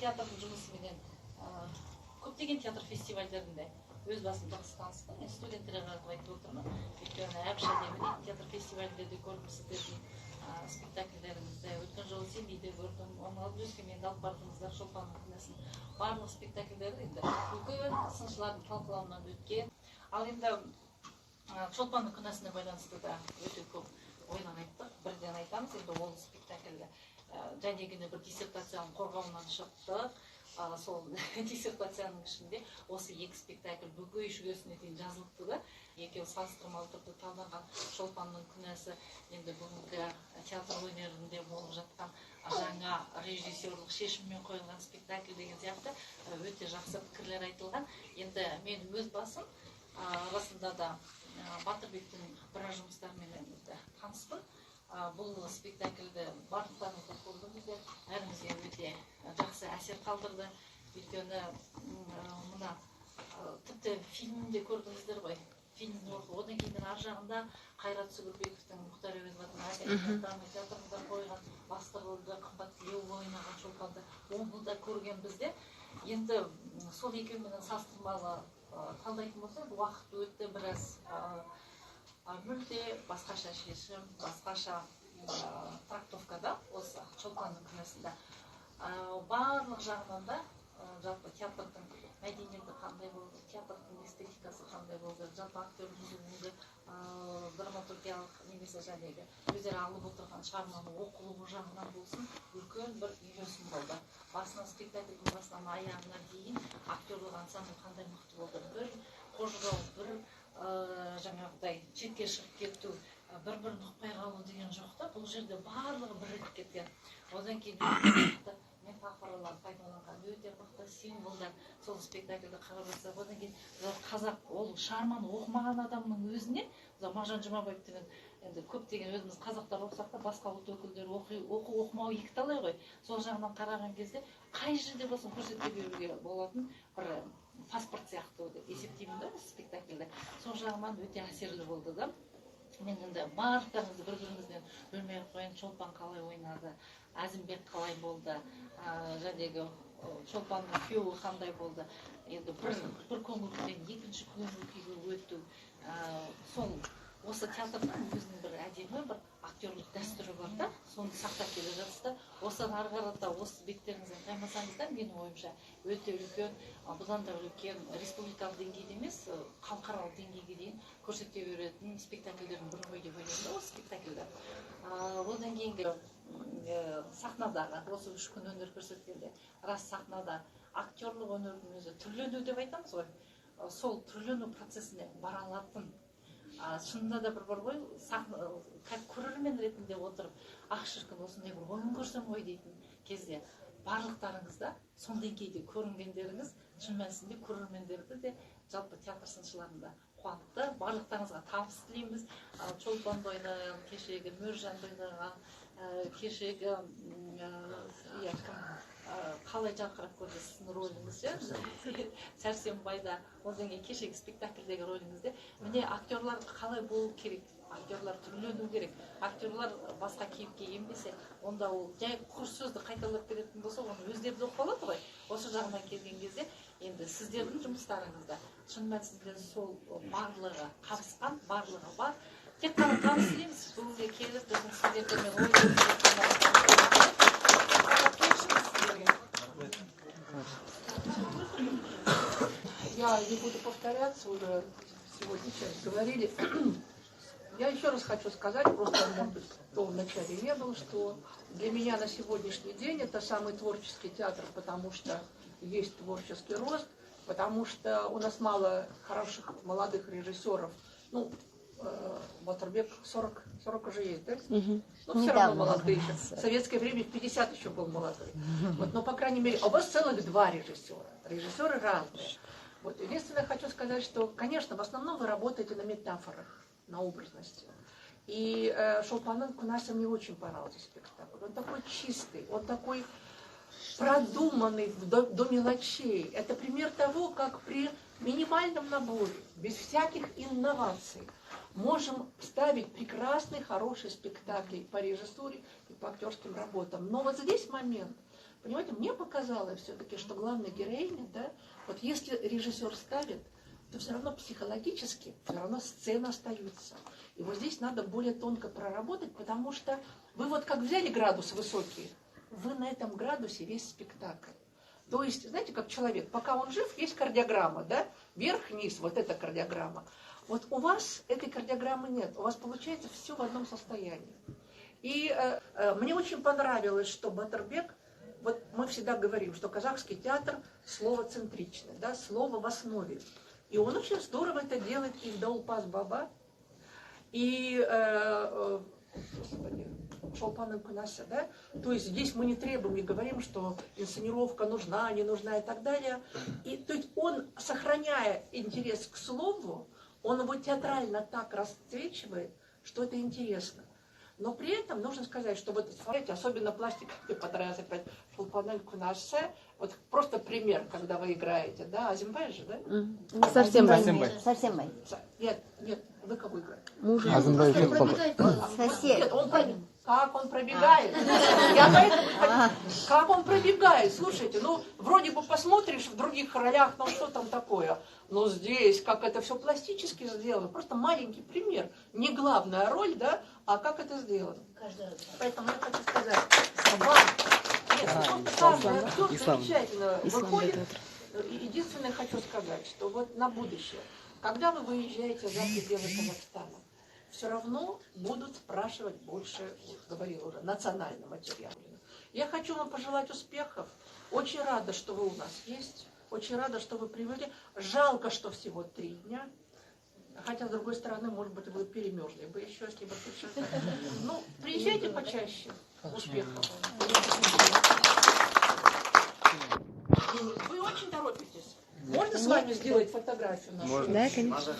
театрдың жұмысыменен көптеген театр фестивальдерінде өз басым жақсы таныспын. Мен студенттерге қаратып айтып отырмын. Өйткені әбіш әлеміне театр фестивальінде де көргім сіздердің спектакльдеріңізді өткен жолы Семейде көрдім. Оны алып Өскеменде алып бардыңыздар, Шолпанның күнәсін. Барлық спектакльдерді енді үлкен сыншылардың талқылауынан өткен. Ал енді Шолпанның күнәсіне байланысты да өте көп ойлар айттық. Бірден айтамыз, енді ол спектакльді жәнегіне бір диссертацияның қорғауынан шықтық. Сол диссертацияның ішінде осы екі спектакль бүкіл жүйесіне дейін жазылыпты да, екеуі салыстырмалы түрде талданған. Шолпанның күнәсі енді бүгінгі театр өнерінде болып жатқан жаңа режиссерлық шешіммен қойылған спектакль деген сияқты өте жақсы пікірлер айтылған. Енді мен өз басым арасында да Батырбектің біраз жұмыстарымен таныспын. Бұл спектакльді барлықтарыңызға көрдіңіздер, әрімізге өте жақсы әсер қалдырды. Өйткені мына тіпті фильмінде көрдіңіздер ғой. Фильмді одан кейін ар жағында Қайрат Сүгірбековтің, Мұхтар Әуезовтың драма театрында қойған басты рөлді қымбат Тілеуова ойнаған Шолпанды, оны да көрген бізде. Енді сол екеуімен салыстырмалы талдайтын болсақ, уақыт өтті, біраз мүлде басқаша шешім, басқаша трактовкада осы Шолпанның күнәсінде барлық жағынан да жалпы театрдың мәдениеті қандай болды, театрдың эстетикасы қандай болды, жалпы актердің бүгінгі драматургиялық немесе жәнегі өздері алып отырған шығарманың оқылуы жағынан болсын, үлкен бір үйлесім болды. Басынан спектакльдің басынан аяғына дейін актерлік ансамбль қандай мықты болды. Бір қожырау, бір жаңағыдай шетке шығып кету, бір-бірін ұқпай қалу деген жоқ та, бұл жерде барлығы бірігіп кеткен. Одан кейін метафоралар пайдаланған, өте мықты символдар сол спектакльді қарап жатсақ, одан кейін қазақ ол шығарманы оқымаған адамның өзіне, Мағжан Жұмабаев деген енді көптеген өзіміз қазақтар оқысақ та басқа ұлт өкілдері оқымау екі талай ғой. Сол жағынан қараған кезде қай жерде болсын көрсете беруге болатын бір паспорт сияқты деп есептеймін да осы спектакльді. Сол жағынан өте әсерлі болды да. Мен енді барлықтарыңызды бір-біріңізден бөлмей қойын, Шолпан қалай ойнады, Әзімбек қалай болды, жәнегі Шолпанның күйеуі қандай болды. Енді бір көңіл күйден екінші көңіл күйге өту, сол осы театрдың өзінің бір әдемі бір актерлік дәстүрі бар да, соны сақтап келе жатсыздар. Осыдан ары қарата осы беттеріңізден қаймасаңыздар, менің ойымша өте үлкен, бұдан да үлкен республикалық деңгейде емес, халықаралық деңгейге дейін көрсете беретін спектакльдердің бірі ғой деп ойлаймын да осы спектакльді. Одан кейінгі сахнадағы осы 3 күн өнер көрсеткенде, рас сахнада актерлік өнердің өзі түрлену деп айтамыз ғой. Сол түрлену процесіне бара алатын шынында да бір бар ғой, көрермен ретінде отырып, шіркін осындай бір ойын көрсем ғой дейтін кезде барлықтарыңызда сондай деңгейде көрінгендеріңіз шын мәнісінде көрермендерді де жалпы театр сыншыларында қуантты. Барлықтарыңызға табыс тілейміз. Шолпанды ойнаған, кешегі Мөржанды ойнаған, кешегі қалай жарқырап көрді сіздің рөліңіз, Сәрсенбайда, одан кейін кешегі спектакльдегі рөліңізде. Міне актерлар қалай болу керек, актерлар түрлену керек, актерлар басқа кейіпке енбесе, онда ол жай құр сөзді қайталап беретін болса, оны өздері де оқып алады ғой. Осы жағынан келген кезде, енді сіздердің жұмыстарыңызда шын мәнісінде сол барлығы қабысқан, барлығы бар. Тек қана табыс тілейміз, бүгінге келіп, біздің студенттермен ой Я не буду повторяться, уже сегодня часть говорили. Я еще раз хочу сказать, просто, может быть, кто в начале не был, что для меня на сегодняшний день это самый творческий театр, потому что есть творческий рост, потому что у нас мало хороших молодых режиссеров. Ну, Батырбек 40 уже есть, да? Но все равно молодые еще. В советское время в 50 еще был молодой. Вот, но, по крайней мере, у вас целых 2 режиссера. Режиссеры разные. Вот. Единственное, хочу сказать, что, конечно, в основном вы работаете на метафорах, на образности. И Шолпанның күнәсі мне очень понравился спектакль. Он такой чистый, он такой продуманный до мелочей. Это пример того, как при минимальном наборе, без всяких инноваций, можем ставить прекрасный, хороший спектакль по режиссуре и по актерским работам. Но вот здесь момент, Понимаете, мне показалось все-таки, что главная героиня, да, вот если режиссер ставит, то все равно психологически, все равно сцены остаются. И вот здесь надо более тонко проработать, потому что вы вот как взяли градус высокий, вы на этом градусе весь спектакль. То есть, знаете, как человек, пока он жив, есть кардиограмма, да, вверх-вниз, вот эта кардиограмма. Вот у вас этой кардиограммы нет, у вас получается все в одном состоянии. И мне очень понравилось, что Батырбек, вот мы всегда говорим, что казахский театр словоцентричный, да, слово в основе. И он очень здорово это делает и в Даулпас Баба, и господи, Шолпан Кунаса, да? То есть здесь мы не требуем, не говорим, что инсценировка нужна, не нужна и так далее. И то есть он, сохраняя интерес к слову, он его театрально так расцвечивает, что это интересно. Но при этом нужно сказать, что вот, смотрите, особенно пластика, опять Шолпан Кунаса, вот просто пример, когда вы играете, да, Азимбай же, да? Совсем бай. Совсем бай. Нет, вы кого играете? Мужа. Азимбай Сосед. Нет, как он пробегает. Я поэтому, как он пробегает. Слушайте, ну, вроде бы посмотришь в других ролях, ну, что там такое. Но здесь, как это все пластически сделано, просто маленький пример. Не главная роль, да, а как это сделано. Поэтому я хочу сказать, вам, нет, каждый актер замечательно выходит. Единственное, хочу сказать, что вот на будущее, когда вы выезжаете за пределы Казахстана, все равно будут спрашивать больше, говорила уже, национального материала. Я хочу вам пожелать успехов. Очень рада, что вы у нас есть. Очень рада, что вы привыкли. Жалко, что всего 3 дня. Хотя, с другой стороны, может быть, вы перемерзли бы еще, если бы тут. Ну, приезжайте почаще. Успехов. Вы очень торопитесь. Можно с вами сделать фотографию нашу? Да, конечно.